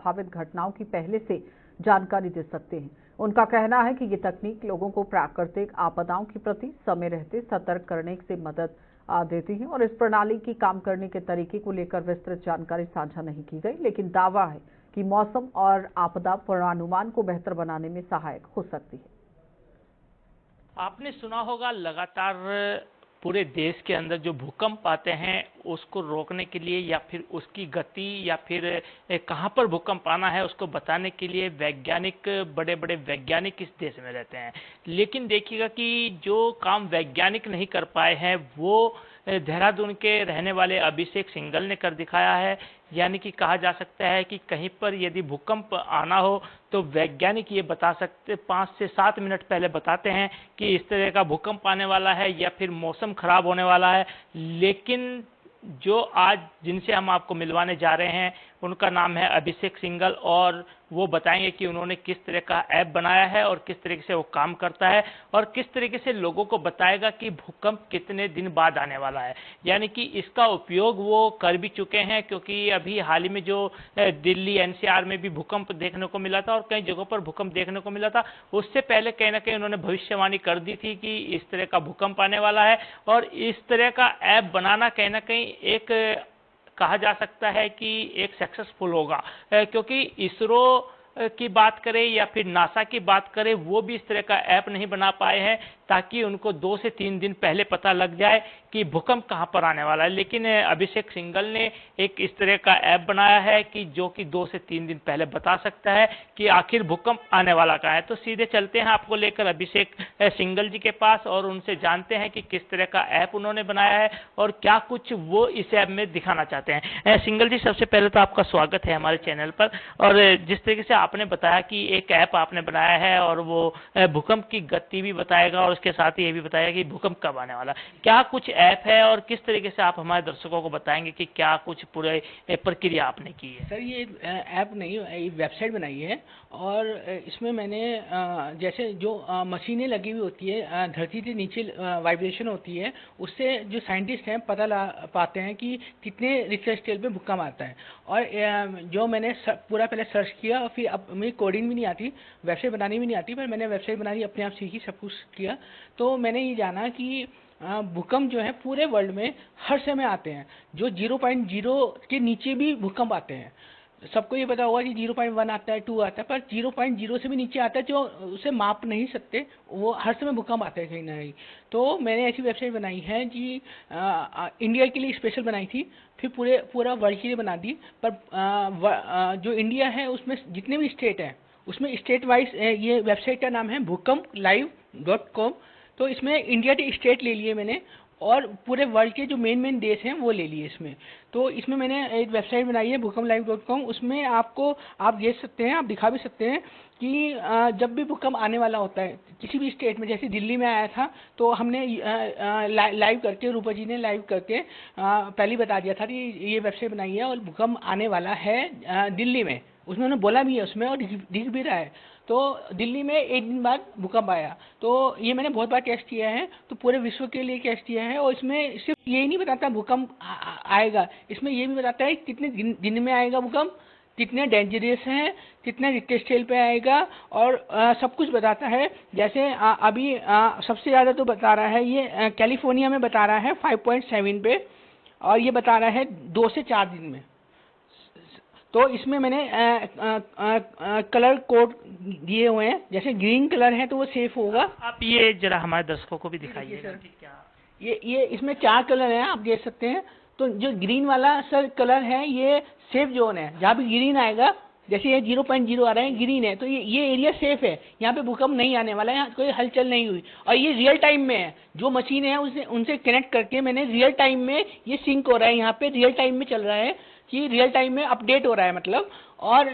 संभावित घटनाओं की पहले से जानकारी दे सकते हैं। उनका कहना है कि ये तकनीक लोगों को प्राकृतिक आपदाओं के प्रति समय रहते सतर्क करने से मदद देती है और इस प्रणाली की काम करने के तरीके को लेकर विस्तृत जानकारी साझा नहीं की गई, लेकिन दावा है कि मौसम और आपदा पूर्वानुमान को बेहतर बनाने में सहायक हो सकती है। आपने सुना होगा लगातार पूरे देश के अंदर जो भूकंप आते हैं उसको रोकने के लिए या फिर उसकी गति या फिर कहाँ पर भूकंप आना है उसको बताने के लिए वैज्ञानिक, बड़े बड़े वैज्ञानिक इस देश में रहते हैं। लेकिन देखिएगा कि जो काम वैज्ञानिक नहीं कर पाए हैं वो देहरादून के रहने वाले अभिषेक सिंघल ने कर दिखाया है। यानी कि कहा जा सकता है कि कहीं पर यदि भूकंप आना हो तो वैज्ञानिक ये बता सकते 5 से 7 मिनट पहले बताते हैं कि इस तरह का भूकंप आने वाला है या फिर मौसम खराब होने वाला है। लेकिन जो आज जिनसे हम आपको मिलवाने जा रहे हैं उनका नाम है अभिषेक सिंघल और वो बताएंगे कि उन्होंने किस तरह का ऐप बनाया है और किस तरीके से वो काम करता है और किस तरीके से लोगों को बताएगा कि भूकंप कितने दिन बाद आने वाला है। यानी कि इसका उपयोग वो कर भी चुके हैं, क्योंकि अभी हाल ही में जो दिल्ली एनसीआर में भी भूकंप देखने को मिला था और कई जगहों पर भूकंप देखने को मिला था, उससे पहले कहीं ना कहीं उन्होंने भविष्यवाणी कर दी थी कि इस तरह का भूकंप आने वाला है। और इस तरह का ऐप बनाना कहीं ना कहीं एक कहा जा सकता है कि एक सक्सेसफुल होगा, क्योंकि इसरो की बात करें या फिर नासा की बात करें वो भी इस तरह का ऐप नहीं बना पाए हैं ताकि उनको 2 से 3 दिन पहले पता लग जाए कि भूकंप कहां पर आने वाला है। लेकिन अभिषेक सिंघल ने एक इस तरह का ऐप बनाया है कि जो कि 2 से 3 दिन पहले बता सकता है कि आखिर भूकंप आने वाला कहां है। तो सीधे चलते हैं आपको लेकर अभिषेक सिंघल जी के पास और उनसे जानते हैं कि किस तरह का ऐप उन्होंने बनाया है और क्या कुछ वो इस ऐप में दिखाना चाहते हैं। सिंघल जी, सबसे पहले तो आपका स्वागत है हमारे चैनल पर। और जिस तरीके से आपने बताया कि एक ऐप आपने बनाया है और वो भूकंप की गति भी बताएगा और उसके साथ ही ये भी बताएगा कि भूकंप कब आने वाला, क्या कुछ ऐप है और किस तरीके से आप हमारे दर्शकों को बताएंगे कि क्या कुछ पूरे प्रक्रिया आपने की है? सर, ये ऐप नहीं, ये वेबसाइट बनाई है और इसमें मैंने जैसे जो मशीनें लगी हुई होती है धरती के नीचे वाइब्रेशन होती है, उससे जो साइंटिस्ट हैं पता ला पाते हैं कि कितने रिक्टर स्केल पे भूकंप आता है। और जो मैंने पूरा पहले सर्च किया और फिर अब मेरी कोडिंग भी नहीं आती, वेबसाइट बनानी भी नहीं आती, पर मैंने वेबसाइट बनानी अपने आप सीखी, सब कुछ किया। तो मैंने ये जाना कि भूकंप जो है पूरे वर्ल्ड में हर समय आते हैं, जो 0.0 के नीचे भी भूकंप आते हैं। सबको ये पता होगा कि 0.1 आता है, 2 आता है, पर 0.0 से भी नीचे आता है जो उसे माप नहीं सकते, वो हर समय भूकंप आते हैं कहीं ना कहीं। तो मैंने ऐसी वेबसाइट बनाई है जी, इंडिया के लिए स्पेशल बनाई थी, फिर पूरा वर्ल्ड के लिए बना दी। पर जो इंडिया है उसमें जितने भी स्टेट हैं उसमें स्टेट वाइज ये वेबसाइट का नाम है bhukamplive.com। तो इसमें इंडिया के स्टेट ले लिए मैंने और पूरे वर्ल्ड के जो मेन देश हैं वो ले लिए इसमें। तो इसमें मैंने एक वेबसाइट बनाई है bhukamplive.com। उसमें आपको आप देख सकते हैं, आप दिखा भी सकते हैं कि जब भी भूकंप आने वाला होता है किसी भी स्टेट में, जैसे दिल्ली में आया था तो हमने लाइव करके, रूपा जी ने लाइव करके पहले बता दिया था कि ये वेबसाइट बनाई है और भूकंप आने वाला है दिल्ली में। उन्होंने बोला भी है उसमें और दिख भी रहा है। तो दिल्ली में 1 दिन बाद भूकंप आया। तो ये मैंने बहुत बार टेस्ट किया है, तो पूरे विश्व के लिए टेस्ट किया है। और इसमें सिर्फ यही नहीं बताता भूकंप आएगा, इसमें ये भी बताता है कितने दिन में आएगा भूकंप, कितने डेंजरस हैं, कितने रिक्टर स्केल पे आएगा और सब कुछ बताता है। जैसे अभी सबसे ज़्यादा तो बता रहा है ये कैलिफोर्निया में बता रहा है 5.7 पे, और ये बता रहा है 2 से 4 दिन में। तो इसमें मैंने कलर कोड दिए हुए हैं, जैसे ग्रीन कलर है तो वो सेफ होगा। आप ये जरा हमारे दर्शकों को भी दिखाइए सर। क्या ये इसमें 4 कलर हैं, आप देख सकते हैं। तो जो ग्रीन वाला सर कलर है ये सेफ जोन है, जहाँ भी ग्रीन आएगा, जैसे ये 0.0 आ रहा है ग्रीन है, तो ये एरिया सेफ है, यहाँ पे भूकंप नहीं आने वाला है, यहाँ कोई हलचल नहीं हुई। और ये रियल टाइम में है, जो मशीन है उनसे कनेक्ट करके मैंने रियल टाइम में ये सिंक हो रहा है, यहाँ पे रियल टाइम में चल रहा है कि रियल टाइम में अपडेट हो रहा है मतलब। और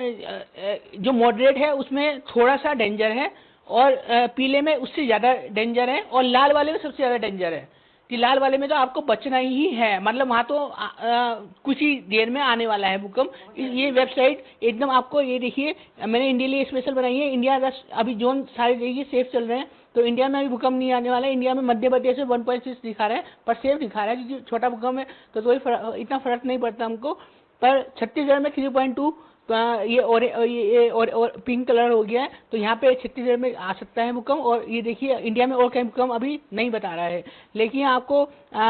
जो मॉडरेट है उसमें थोड़ा सा डेंजर है और पीले में उससे ज़्यादा डेंजर है और लाल वाले में सबसे ज़्यादा डेंजर है कि लाल वाले में तो आपको बचना ही है, मतलब वहाँ तो कुछ ही देर में आने वाला है भूकंप। ये वेबसाइट एकदम आपको, ये देखिए मैंने इंडिया लिए स्पेशल बनाई है। इंडिया का अभी जोन सारे देखिए सेफ चल रहे हैं, तो इंडिया में अभी भूकंप नहीं आने वाला है। इंडिया में मध्य प्रदेश से 1.6 दिखा रहा है, पर सेफ दिखा रहा है क्योंकि छोटा भूकंप है तो इतना फर्क नहीं पड़ता हमको। पर छत्तीसगढ़ में 3.2, और पिंक कलर हो गया है, तो यहाँ पे छत्तीसगढ़ में आ सकता है भूकंप। और ये देखिए इंडिया में और कहीं भूकंप अभी नहीं बता रहा है, लेकिन आपको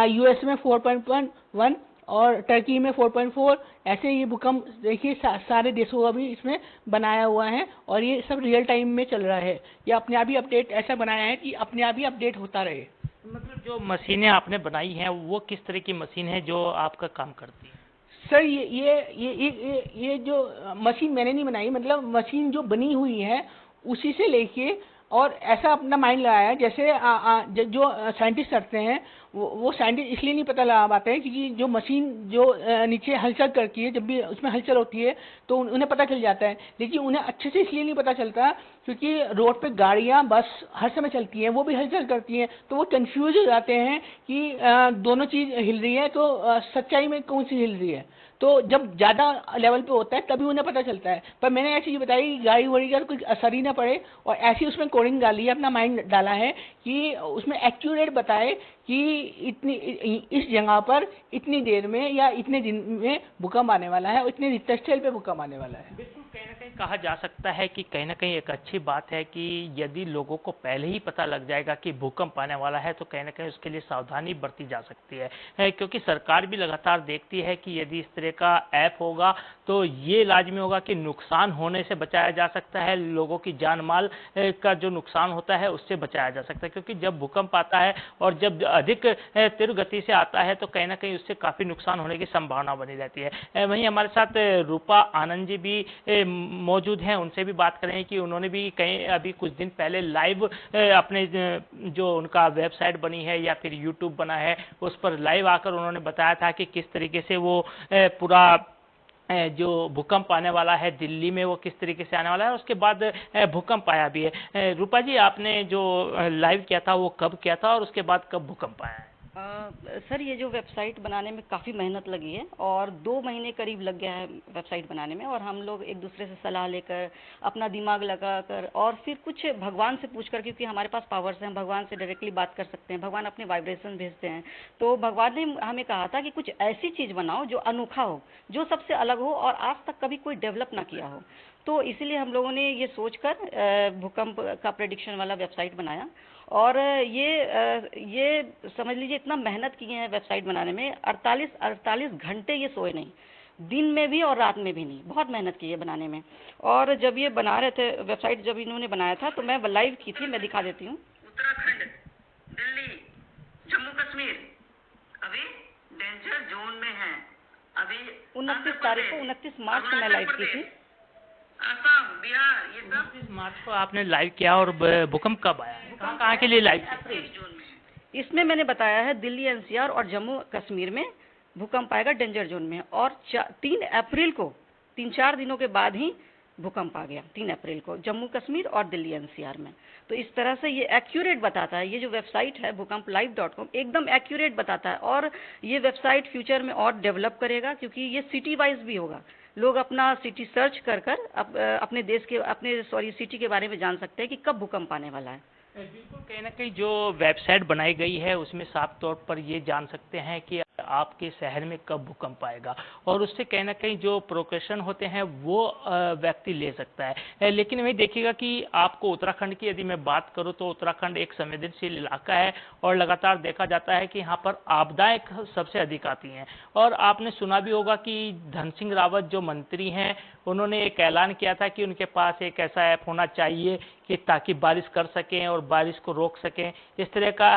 यूएस में 4.1 और टर्की में 4.4 ऐसे ये भूकंप देखिए सारे देशों का भी इसमें बनाया हुआ है, और ये सब रियल टाइम में चल रहा है। ये अपने आप ही अपडेट ऐसा बनाया है कि अपने आप ही अपडेट होता रहे। मतलब जो मशीनें आपने बनाई हैं वो किस तरह की मशीन है जो आपका काम करती है? सर ये जो मशीन मैंने नहीं बनाई, मतलब मशीन जो बनी हुई है उसी से लेके और ऐसा अपना माइंड लगाया है। जैसे जो साइंटिस्ट करते हैं वो साइंटिस्ट इसलिए नहीं पता लगा पाते हैं क्योंकि जो मशीन जो नीचे हलचल करती है, जब भी उसमें हलचल होती है तो उन्हें पता चल जाता है, लेकिन उन्हें अच्छे से इसलिए नहीं पता चलता क्योंकि रोड पे गाड़ियां बस हर समय चलती हैं, वो भी हलचल करती हैं, तो वो कंफ्यूज हो जाते हैं कि दोनों चीज़ हिल रही है, तो सच्चाई में कौन सी हिल रही है। तो जब ज़्यादा लेवल पे होता है तभी उन्हें पता चलता है। पर मैंने ऐसी चीज़ बताई कि गाड़ी वाड़ी का कोई असर ही ना पड़े, और ऐसी उसमें कोडिंग डाली है, अपना माइंड डाला है कि उसमें एक्यूरेट बताए कि इस जगह पर इतनी देर में या इतने दिन में भूकंप आने वाला है और इतने रिक्टर स्केल पे भूकंप आने वाला है। बिल्कुल, कहीं ना कहीं कहा जा सकता है कि कहीं ना कहीं एक अच्छी बात है कि यदि लोगों को पहले ही पता लग जाएगा कि भूकंप आने वाला है तो कहीं ना कहीं उसके लिए सावधानी बरती जा सकती है, क्योंकि सरकार भी लगातार देखती है कि यदि इस तरह का ऐप होगा तो ये लाजमी होगा कि नुकसान होने से बचाया जा सकता है, लोगों की जान माल का जो नुकसान होता है उससे बचाया जा सकता है। क्योंकि जब भूकंप आता है और जब अधिक तीव्र गति से आता है तो कहीं ना कहीं उससे काफ़ी नुकसान होने की संभावना बनी रहती है। वहीं हमारे साथ रूपा आनंद जी भी मौजूद हैं, उनसे भी बात करें कि उन्होंने भी कहीं अभी कुछ दिन पहले लाइव अपने जो उनका वेबसाइट बनी है या फिर यूट्यूब बना है उस पर लाइव आकर उन्होंने बताया था कि किस तरीके से वो पूरा जो भूकंप आने वाला है दिल्ली में वो किस तरीके से आने वाला है, उसके बाद भूकंप आया भी है। रूपा जी, आपने जो लाइव किया था वो कब किया था और उसके बाद कब भूकंप आया है? सर ये जो वेबसाइट बनाने में काफ़ी मेहनत लगी है और 2 महीने करीब लग गया है वेबसाइट बनाने में, और हम लोग एक दूसरे से सलाह लेकर अपना दिमाग लगाकर और फिर कुछ भगवान से पूछकर, क्योंकि हमारे पास पावर्स हैं, हम भगवान से डायरेक्टली बात कर सकते हैं, भगवान अपने वाइब्रेशन भेजते हैं। तो भगवान ने हमें कहा था कि कुछ ऐसी चीज़ बनाओ जो अनोखा हो, जो सबसे अलग हो और आज तक कभी कोई डेवलप ना किया हो। तो इसीलिए हम लोगों ने ये सोचकर भूकंप का प्रेडिक्शन वाला वेबसाइट बनाया। और ये समझ लीजिए इतना मेहनत किए हैं वेबसाइट बनाने में, 48 घंटे ये सोए नहीं, दिन में भी और रात में भी नहीं, बहुत मेहनत की है बनाने में। और जब ये बना रहे थे वेबसाइट, जब इन्होंने बनाया था तो मैं लाइव की थी, मैं दिखा देती हूँ। उत्तराखंड, दिल्ली, जम्मू कश्मीर अभी डेंजर जोन में है। अभी 29 तारीख को, 29 मार्च को मैं लाइव की थी। असम, बिहार, ये सब 29 मार्च को आपने लाइव किया। और भूकंप कब आया है, कहाँ के लिए लाइव किया? जोन में है। इसमें मैंने बताया है दिल्ली एनसीआर और जम्मू कश्मीर में भूकंप आएगा डेंजर जोन में, और 3 अप्रैल को, 3-4 दिनों के बाद ही भूकंप आ गया, 3 अप्रैल को जम्मू कश्मीर और दिल्ली एनसीआर में। तो इस तरह से ये एक्यूरेट बताता है, ये जो वेबसाइट है भूकंपलाइव.com एकदम एक्यूरेट बताता है। और ये वेबसाइट फ्यूचर में और डेवलप करेगा, क्योंकि ये सिटी वाइज भी होगा, लोग अपना सिटी सर्च कर अपने देश के सिटी के बारे में जान सकते हैं कि कब भूकंप आने वाला है। बिल्कुल, कहीं ना कहीं जो वेबसाइट बनाई गई है उसमें साफ तौर पर ये जान सकते हैं कि आपके शहर में कब भूकंप आएगा, और उससे कहीं ना कहीं जो प्रोकेशन होते हैं वो व्यक्ति ले सकता है। लेकिन वही देखिएगा कि आपको उत्तराखंड की यदि मैं बात करूं तो उत्तराखंड एक संवेदनशील इलाका है और लगातार देखा जाता है कि यहाँ पर आपदाएं सबसे अधिक आती हैं। और आपने सुना भी होगा कि धन सिंह रावत जो मंत्री हैं उन्होंने एक ऐलान किया था कि उनके पास एक ऐसा ऐप होना चाहिए कि ताकि बारिश कर सकें और बारिश को रोक सकें, इस तरह का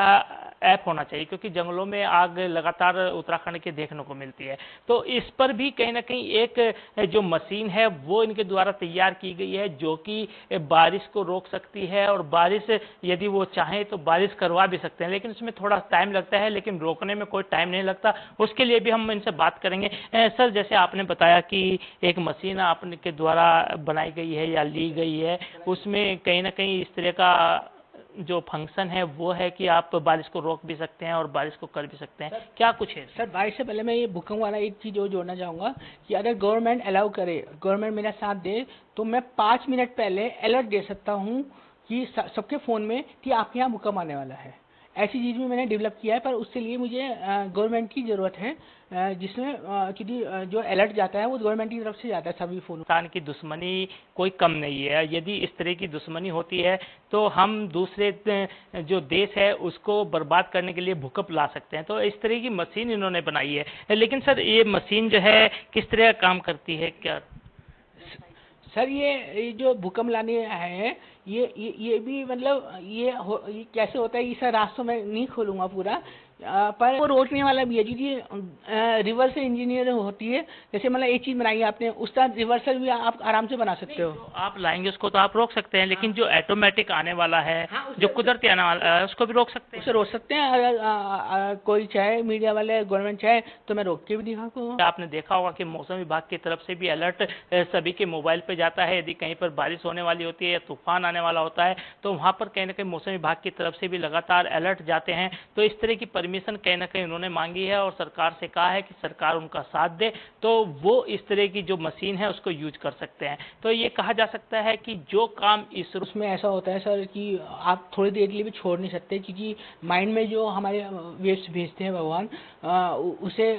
ऐप होना चाहिए, क्योंकि जंगलों में आग लगातार उत्तराखंड के देखने को मिलती है। तो इस पर भी कहीं ना कहीं एक जो मशीन है वो इनके द्वारा तैयार की गई है जो कि बारिश को रोक सकती है, और बारिश यदि वो चाहें तो बारिश करवा भी सकते हैं, लेकिन उसमें थोड़ा टाइम लगता है, लेकिन रोकने में कोई टाइम नहीं लगता। उसके लिए भी हम इनसे बात करेंगे। सर, जैसे आपने बताया कि एक मशीन आपके द्वारा बनाई गई है या ली गई है, उसमें कहीं ना कहीं इस तरह का जो फंक्शन है वो है कि आप बारिश को रोक भी सकते हैं और बारिश को कर भी सकते हैं, क्या कुछ है? सर बारिश से पहले मैं ये भूकंप वाला एक चीज़ और जोड़ना चाहूँगा कि अगर गवर्नमेंट अलाउ करे, गवर्नमेंट मेरा साथ दे, तो मैं 5 मिनट पहले अलर्ट दे सकता हूँ कि सबके फ़ोन में कि आपके यहाँ भूकंप आने वाला है। ऐसी चीज़ भी मैंने डेवलप किया है, पर उसके लिए मुझे गवर्नमेंट की ज़रूरत है, जिसमें क्योंकि जो अलर्ट जाता है वो गवर्नमेंट की तरफ से जाता है सभी फ़ोन। पाकिस्तान की दुश्मनी कोई कम नहीं है। यदि इस तरह की दुश्मनी होती है तो हम दूसरे जो देश है उसको बर्बाद करने के लिए भूकंप ला सकते हैं। तो इस तरह की मशीन इन्होंने बनाई है। लेकिन सर ये मशीन जो है किस तरह काम करती है क्या? सर ये जो भूकंप लाने है, ये भी मतलब ये कैसे होता है, ये सर रास्तों में नहीं खोलूंगा पूरा, पर वो रोकने वाला भी है, क्योंकि रिवर्स इंजीनियर होती है। जैसे मतलब एक चीज़ बनाई है आपने, उसका रिवर्सल भी आप आराम से बना सकते हो। जो आप लाएंगे उसको तो आप रोक सकते हैं, लेकिन जो ऑटोमेटिक आने वाला है, हाँ, जो कुदरती आने वाला है, उसको भी रोक सकते हैं। उसे रोक सकते हैं, अगर कोई चाहे, मीडिया वाले, गवर्नमेंट चाहे तो मैं रोक के भी दिखाऊंगा। आपने देखा होगा कि मौसम विभाग की तरफ से भी अलर्ट सभी के मोबाइल पे जाता है। यदि कहीं पर बारिश होने वाली होती है या तूफान आने वाला होता है तो वहां पर कहीं ना कहीं मौसम विभाग की तरफ से भी लगातार अलर्ट जाते हैं। तो इस तरह की परमिशन कहीं ना कहीं उन्होंने मांगी है और सरकार से कहा है कि सरकार उनका साथ दे तो वो इस तरह की जो मशीन है उसको यूज कर सकते हैं। तो ये कहा जा सकता है कि जो काम इस उसमें ऐसा होता है सर कि आप थोड़ी देर के लिए भी छोड़ नहीं सकते, क्योंकि माइंड में जो हमारे वेव्स भेजते हैं भगवान, उसे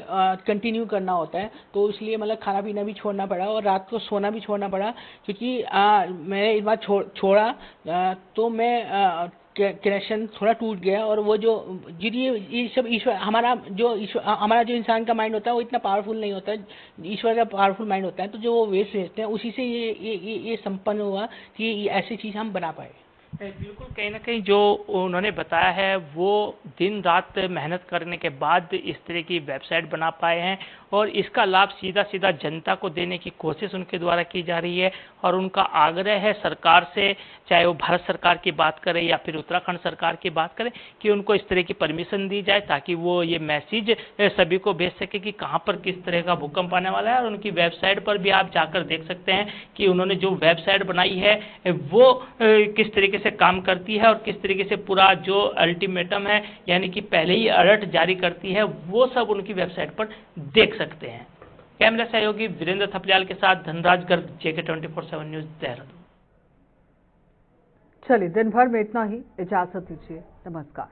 कंटिन्यू करना होता है। तो इसलिए मतलब खाना पीना भी छोड़ना पड़ा और रात को सोना भी छोड़ना पड़ा, क्योंकि मैंने इस बार छोड़ा तो मैं कनेक्शन थोड़ा टूट गया। और वो जो ये सब ईश्वर, हमारा जो इंसान का माइंड होता है वो इतना पावरफुल नहीं होता है, ईश्वर का पावरफुल माइंड होता है। तो जो वो वेव्स भेजते हैं उसी से ये संपन्न हुआ कि ऐसी चीज़ हम बना पाए। बिल्कुल, कहीं ना कहीं जो उन्होंने बताया है वो दिन रात मेहनत करने के बाद इस तरह की वेबसाइट बना पाए हैं और इसका लाभ सीधा सीधा जनता को देने की कोशिश उनके द्वारा की जा रही है। और उनका आग्रह है सरकार से, चाहे वो भारत सरकार की बात करें या फिर उत्तराखंड सरकार की बात करें, कि उनको इस तरह की परमिशन दी जाए ताकि वो ये मैसेज सभी को भेज सके कि कहाँ पर किस तरह का भूकंप आने वाला है। और उनकी वेबसाइट पर भी आप जाकर देख सकते हैं कि उन्होंने जो वेबसाइट बनाई है वो किस तरीके से काम करती है और किस तरीके से पूरा जो अल्टीमेटम है यानी कि पहले ही अलर्ट जारी करती है, वो सब उनकी वेबसाइट पर देख सकते हैं। कैमरा सहयोगी वीरेंद्र थपलियाल के साथ धनराज गर्ग, JK 24/7 न्यूज, देहरादून। चलिए, दिन भर में इतना ही, इजाजत दीजिए, नमस्कार।